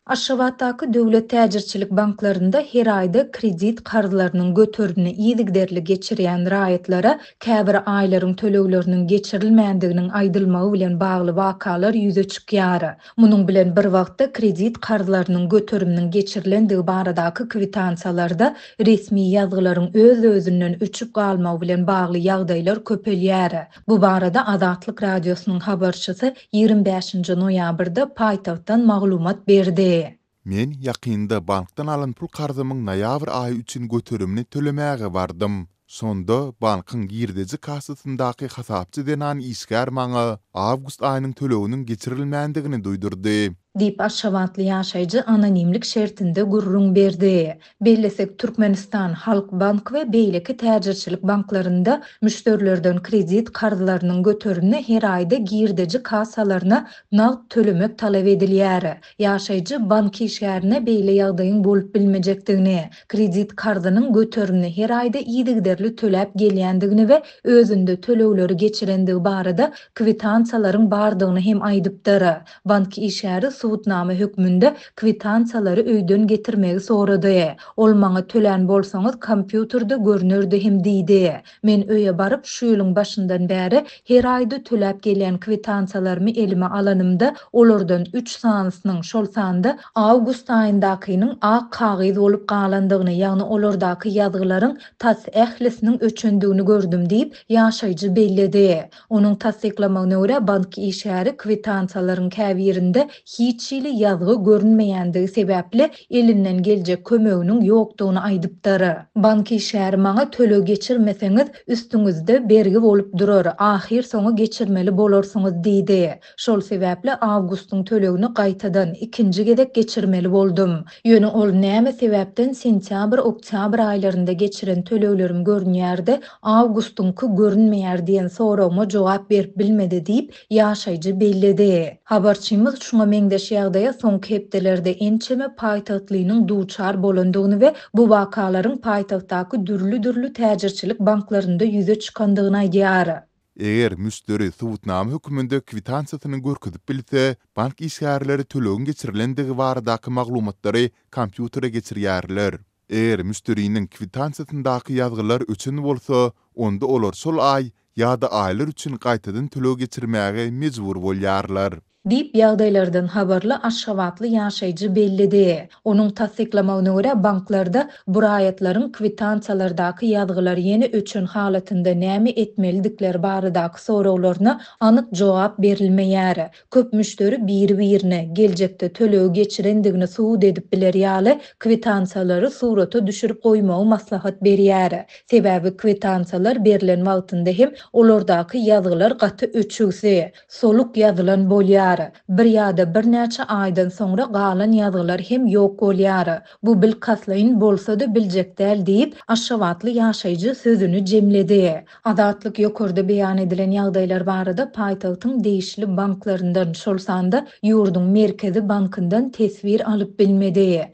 Aşgabatdaky döwlet täjirçilik banklarynda her aýda kredit kartlarynyň götürümini ýygyderli geçirýän raýatlara käbir aýlaryň tölegleriniň geçirilmändiginiň aýdylmagy bilen bagly wakalar ýüze çykýar. Munyň bilen bir wagtda kredit kartlarynyň götürüminiň geçirilendigi baradaky kwitansiýalarda resmi ýazgylaryň öz-özünden öçüp galmagy bilen bagly ýagdaýlar köpelýär. Bu barada Azatlyk radiosynyň habarçysy 25-nji noýabrda paýtagtdan maglumat berdi. Men ýakynda bankdan alan pul karzymyň noýabr aýy üçin götürümini tölemäge bardım. Sonda bankyň girdiji kassasyndaky hasapçy denan işgär maňa awgust aýynyň töleginiň geçirilmändigini duýdurdy. Dip Aşgabatly ýaşaýjy anonimlik şertinde gurrun berdi. Bellesek Türkmenistan Halk Bank we beýleki täjirçilik banklarynda müşterilerden kredit kartlarynyň götürümini her aýda girdiji kassalaryna nagd tölemek talap edilýär. Ýaşaýjy bank işgärine beýle ýagdaýyň bolup bilmejekdigini, kredit kartynyň götürümini her aýda ýygyderli töläp gelýändigini we özünde tölegleri geçirendigi barada kwitansiýalaryň bardygyny hem aýdypdyr. Bank işgäri suwutnama hökmünde kwitansiýalary öýden getirmegi sorady. Ol maňa tölen bolsaňyz kompýuterде görnürdi hem diýdi. Men öýe baryp şu ýylyň başyndan bäri her aýda töläp gelýän kwitansiýalarmy elime alanymda olardan 3 sanysynyň şol sanda awgust aýyndakynyň ak kagyz bolup galandygyny, ýagny olardaky ýazgylaryň tasdiqlisiniň öçendigini gördüm diýip ýaşaýjy belledi. Onuň tasdiqlamagyna görä bank işgäri kwitansiýalaryň käbirinde hiç ýyly ýazgy görünmeýändigi sebäpli elinden geljek kömeginiň ýokdugyny aýdypdyr. Bank işgäri maňa töle geçirmeseňiz üstüňizde bergi bolup durar, ahir soňa geçirmeli bolarsyňyz diýdi. Şol sebäpli awgustyň tölegini gaýtadan ikinji gedek geçirmeli boldum. Ýöne ol näme sebäpden sentýabr, oktyabr aýlarynda geçiren töleglerim görünýärdi, awgustyňky görünmeýär diýen sorawma jogap berip bilmedi diýip ýaşaýjy belledi. Habarçymyz şuňa meňdeş ýagdaýa soňky hepdelerde ençeme paýtagtlygynyň duçar bolandygyny we bu wakalaryň paýtagtdaky dürli täjirçilik banklarynda ýüze çykandygyny aýdýar. Eger müşteri suwutnama hökmünde kwitansiýasyny görkezip bilse, bank işgärleri tölegin geçirilendigi baradaky maglumatlary kompýutere geçirýärler. Eger müşteriniň kwitansiýasyndaky ýazgylar öçün bolsa, onda olar şol aý ýa-da aýlar üçin gaýtadan töleg geçirmäge mejbur bolýarlar. Dip ýagdaýlardan habarly Aşgabatly ýaşaýjy belledi. Onuň tasdiqlamagyna görä banklarda bu raýatlaryň kwitansiýalardaky ýazgylar ýene öçün halatynda näme etmelikleri baradaky sorawlaryna anyk jogap berilmeýär. Köp müşteri bir-birine geljekde tölegi geçirendigini suwut edip bilerýäli kwitansiýalary surata düşürip goýmagy maslahat berýär. Sebäbi kwitansiýalar berilen wagtynda hem olardaky ýazgylar gaty öçügsi, soluk ýazylan bolýar. Bir ýa-da bir näçe aýdan soňra galan ýazgylar hem ýok bolýar. Bu bil kaslaýyn bolsa-da biljek däl diýip Aşgabatly ýaşaýjy sözüni jemledi. Azatlyk ýokurda beýan edilen ýagdaýlar barada paýtagtyň değişli banklaryndan şol sanda ýurdun merkezi bankyndan tesbir alyp bilmedi.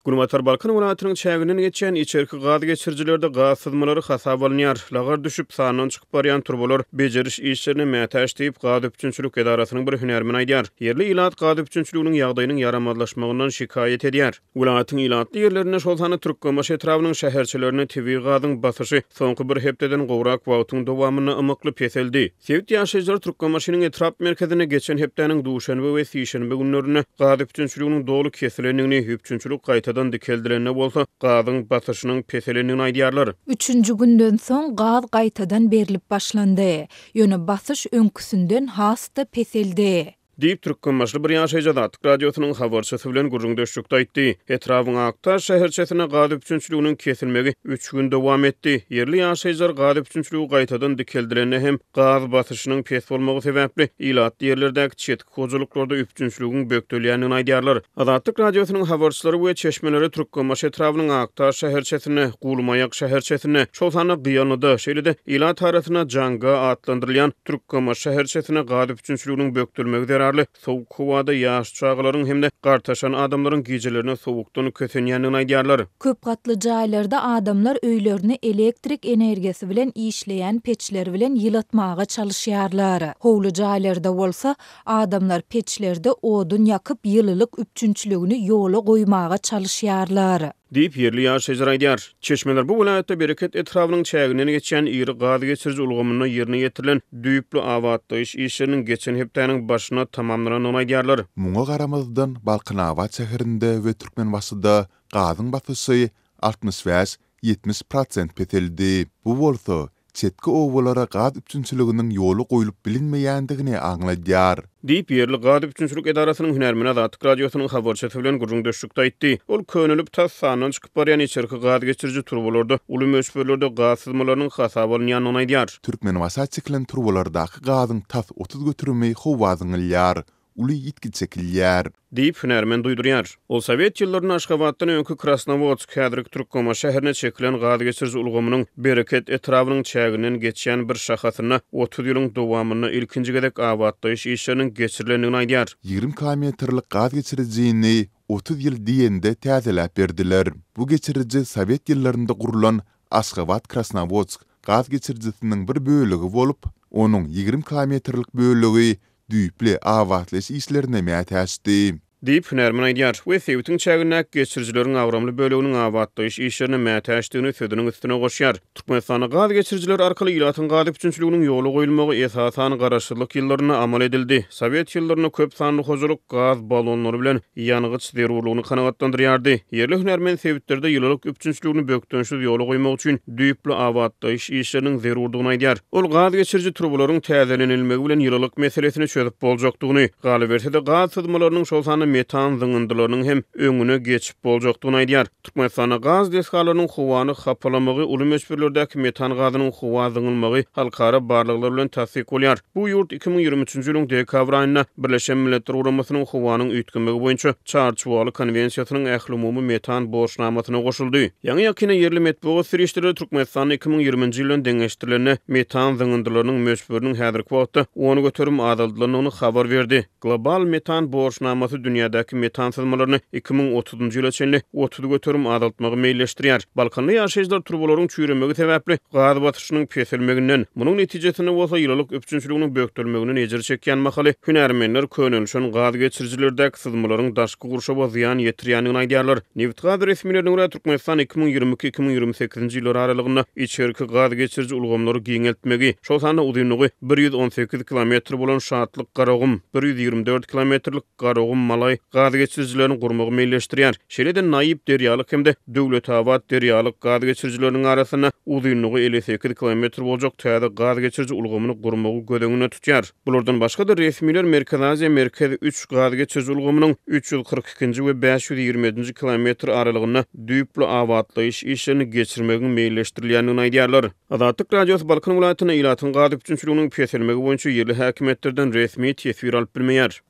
Gurmatar Balkan welaýatynyň çäginiň geçen içerki gaz geçirjilerde gaz sızmalary hasap alınýar. Lagar düşüp sanyň çykyp barýan turbolar bejeriş işlerini mätäş diýip gaz üçünçilik edarasynyň bir hünärmeni aýdýar. Yerli ilat gaz üçünçiliginiň ýagdaýynyň yaramazlaşmagynyň şikaýet edýär. Welaýatyň ilatly ýerlerine şol sany Türkmenbaş etrawynyň şäherçilerine TV gazyň basyşy soňky bir hepdeden gowrak wagtyň dowamyny ymykly peseldi. Sewit ýaşaýjylar Türkmenbaşynyň etrap merkezine geçen hepdeniň duşanby we sişenbe günlerine gaz üçünçiliginiň dolu kesilendigini üçünçilik gaýtadan dikeldilerine bolsa gazyň basyşynyň peselenigini aýdýarlar. 3-nji günden soň gaz gaýtadan berilip başlandy. Ýöne basyş öňküsünden hasta peseldi. Diýip Türkmenbaşly bir ýaşaýjy Azatlyk radiosynyň habarçysy bilen gurrundaşlykda aýtdy. Etrawyň Aktaş şäherçesine gaz üçünçiliginiň kesilmegi 3 gün dowam etdi. Yerli ýaşaýjylar gaz üçünçiligi gaýtadan dikeldilerine hem gaz basyşynyň pes bolmagy sebäpli ilat ýerlerdäki çetki hojuluklarda üçünçiliginiň bökdelýänini aýdýarlar. Azatlyk radiosynyň habarçylary we çeşmeleri Türkmenbaş etrawynyň Aktaş şäherçesine, Gulmaýak şäherçesine, şol sany Gyýanyda, şeýle-de ilat tarasyna janga atlandyrylýan Türkmenbaş şäherçesine gaz üçünçiliginiň bökdelmegi ýarly sowuk howada ýaş çağlaryň hemde gartaşan adamlaryň gecelerine sowukdan kösenýändigini aýdýarlar. Köp gatly jaýlarda adamlar öýlerini elektrik energiýasi bilen işleýän peçler bilen ýylatmaga çalışýarlar. Howly jaýlarda bolsa adamlar peçlerde odun ýakyp ýylylyk üpçünçüligini ýola goýmaga çalışýarlar. Diýip ýerli ýaşaýjylar aýdýar. Çeşmeler bu vilayatda bereket etrawynyň çäginiň geçen iri gady geçirji ulgamyna ýerine ýetirilen düýüplü awatlaýyş işleriniň geçen hepdäniň başyna tamamlananyny aýdýarlar. Muňa garamazdan Balkınawat şäherinde we Türkmenbaşyda gazyň batysy 65-70% peteldi. Bu bolsa çetki owalara gaz üpçünçiliginiň ýoly goýulyp bilinmeýändigini aňlaýar. Diýip ýerli gady üçünçülük edarasynyň hünärmene Azatlyk radiosynyň habarçysy bilen gurrundaşlykda aýtdy. Ol könülip tas sanyň çykyp barýan içerki gady geçirji turbalarda uly möşberlerde gaz sızmalarynyň hasap alınýanyny aýdýar. Türkmenbaşy çekilen turbalardaky gazyň tas 30 götürmeli howazyň ýar. Uly ýitki çekilýär. Diýip hünärmen duýdurýar. Ol Sowet ýyllaryny Aşgabatdan öňkü Krasnovodsk häzirki Türkmenbaşy şäherine çekilen gady geçirji ulgamynyň bereket etrawynyň çägininden geçýän bir şahasyna 30 ýylyň dowamyny ilkinji gedek awatlaýyş işleriniň geçirilendigini aýdýar. 20 kilometrlik gaz geçirjini 30 ýyl diýende täzeläp berdiler. Bu geçirji Sowet ýyllarynda gurulan Aşgabat Krasnovodsk gaz geçirjisiniň bir bölegi bolup, onuň 20 kilometrlik bölegi düýpli awatlaýyş işlerine mätäşdi. Diýip hünärmen aýdýar. We Sewitiň çägine geçirjileriň awramly böleginiň awatlaýyş işlerine mätäşdigini sözüniň üstüne goşýar. Türkmenistana gaz geçirjiler arkaly ýylatyň gady üçünçiliginiň ýoly goýulmagy esasany garaşdyrlyk ýyllaryna amal edildi. Sowet ýyllaryna köp sanly hojuluk gaz balonlary bilen ýanygyç zerurlygyny kanagatlandyrýardy. Ýerli hünärmen Sewitlerde ýylylyk üçünçiligini bökdönşiz ýoly goýmak üçin düýpli awatlaýyş işleriniň zerurlygyny aýdýar. Ol gaz geçirji turbalaryň täzelenilmegi bilen ýylylyk meselesini çözüp boljakdygyny, galy berse-de gaz sızmalarynyň şol sany metan zyňyndylarynyň hem öňüne geçip boljakdygyny aýdýar. Türkmenistana gaz deskalarynyň howany hapalamagy uly möşberlerdäki metan gazynyň howa zyňylmagy halkara barlyklar bilen tasdik bolýar. Bu ýurt 2023-nji ýylyň dekabr aýyna Birleşen Milletler Ugrumasynyň howanyň üýtgemegi boýunça çarçuwaly konwensiýasynyň ähli metan borçnamasyna goşuldy. Ýa-ni ýakina ýerli metbuat sürişleri Türkmenistanyň 2020-nji ýylyň deňeşdirilen metan zyňyndylarynyň möşberiniň häzirki wagtda ony götürüm azaldylyny habar berdi. Global metan borçnamasy dünýädäki metan sızmalaryny 2030-njy ýyla çenli 30 götürüm azaltmagy meýilleşdirýär. Balkanda ýaşaýjylar turbalaryň çüýremegi sebäpli gaz batyşynyň peselmeginden, munyň netijesinde bolsa ýylylyk üpçünçiliginiň bökdürmeginden ejir çekýän mahaly hünärmenler könülşen gaz geçirjilerdäki sızmalaryň daşky gurşaba ziýan ýetirýändigini aýdýarlar. Neft gaz resmileriniň görä Türkmenistan 2022-2028-nji ýylar aralygynda içerki gaz geçirji ulgamlary giňeltmegi, şol sanda uzunlygy 118 kilometr bolan Şatlyk Garagum, 124 kilometrlik Garagum Malay gaz geçirjilerini gurmagy meýilleşdirýär. Şeýle-de Naýyp derýalyk hemde Döwletawat derýalyk gaz geçirjileriniň arasyna uzunlygy 58 kilometr boljak täze gaz geçirji ulgamyny gurmagy gödeňine tutýar. Bulardan başga da resmiler Merkez Aziýa Merkezi 3 gaz geçirji ulgamynyň 342-nji we 527-nji kilometr aralygyna düýpli awatlaýyş işlerini geçirmegi meýilleşdirilýändigini aýdýarlar. Azatlyk radiosy Balkan welaýatyna ýylatyň gaz üçünçiliginiň peselmegi boýunça ýerli häkimetlerden resmi tesbir alyp bilmeýär.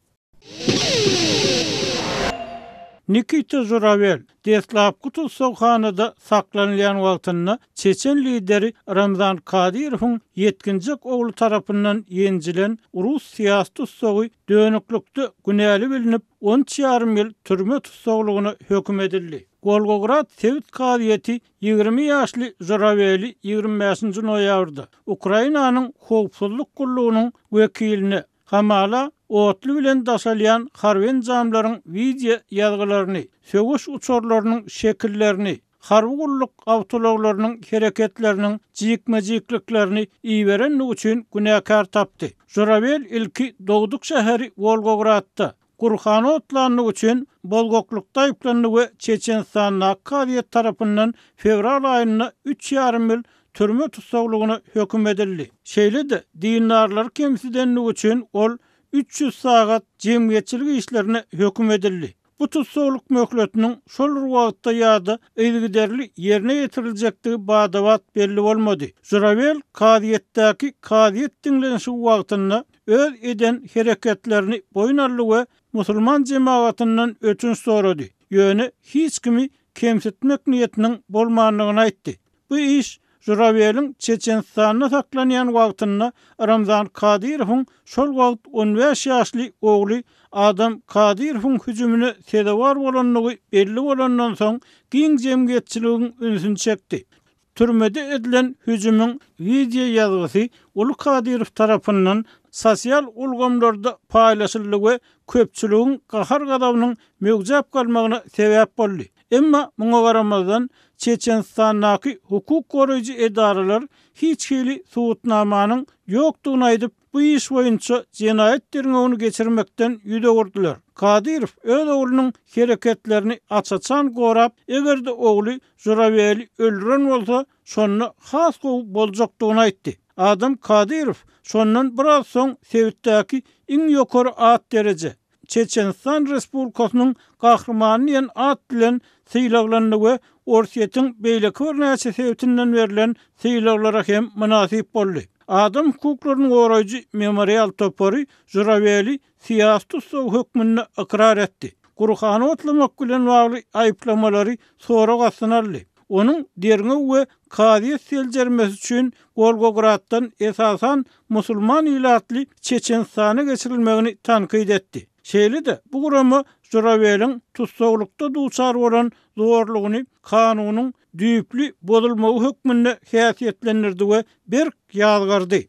Nikita Zuravel, deslapky tutsakhanada saklanýan wagtynda Çeçen lideri Ramzan Kadyrowyň 7-nji ogly tarapyndan ýenjilen Rus syýasy tutsagy dönüklükde günäli bilinip 10,5 ýyl türme tutsaklygyna hökm edildi. Volgograd Sewit Kadyeti 20 ýaşly Zuraveli 25-nji noýabrda Ukrainanyň howpsuzlyk gurulunyň wekiline hamala otlu bilen daşalyan harwen jamlaryň video ýazgylaryny, söwüş uçurlarynyň şekillerini, harby gulluk awtologlarynyň hereketleriniň jikmejikliklerini iýberen üçin günäkar tapdy. Zuravel ilki dogduk şäheri Volgogradda Gurhany otlanyny üçin bolgoklukda aýplandy we Çeçenstan Kadyet tarapyndan fevral aýyna 3,5 ýyl türme tutsaklygyna hökm edildi. Şeýle-de dinarlar kemsidenligi üçin ol 300 sagat jemgyýetçilik işlerine hökm edildi. Bu tutsaklyk möhletiniň şol wagtda ýa-da ýygyderli ýerine ýetiriljekdigi badawat belli bolmady. Zuravel Kadyetdäki Kadyet diňlenişi wagtynda öz eden hereketlerini boýnarly we musulman jemaatyndan öçünç sorady. Ýöne hiç kimi kemsitmek niýetiniň bolmanlygyny aýtdy. Bu iş Juravelin Çeçenistanyna saklanýan wagtynda Ramzan Kadyrowyň şol wagt 15 ýaşly ogly Adam Kadyrowyň hüjümine sedewar bolanlygy belli bolandan soň giň jemgyýetçiligiň ünsüni çekdi. Türmede edilen hüjümüň video ýazgysy Ulu Kadyrow tarapyndan sosial ulgamlarda paýlaşyldy, köpçüligiň gahar gadabynyň mögzäp galmagyna sebäp boldy. Emma muňa garamazdan Çeçenistanyň hukuk goraýjy edaralar hiç hili suwutnamanyň ýokdugyny aýdyp bu iş boýunça jenaýet derňegini geçirmekden ýüde gurdular. Kadyrow öz oglunyň hereketlerini açaçan gorap, egerde ogly Juraweli öldüren bolsa, şonu has gowy boljakdygyny aýtdy. Adam Kadyrow şondan biraz soň Sewitdäki iň ýokary at derece Çeçenistan Respublikasynyň gahrmany ýen at bilen syýlaglandy we Orsiýetiň beýleki bir näçe sebäptinden berilen syýlaglara hem münasip boldy. Adam hukuklaryny goraýjy memorial topary Juraweli siýasat tutsaw hökmünde ikrar etdi. Guruhany otlamak bilen bagly aýplamalary sonra gasynaldy. Onuň derňe we Kadyýet seljermesi üçin Volgograddan esasan musulman ilatly Çeçenistana geçirilmegini tankyd etdi. Şeýle-de bu guramy Juraweliň tutsawlykda duçar bolan zorlugyny kanunyň düýpli bozulmagy hökmünde häsiýetlendirdi we bir ýazgardy.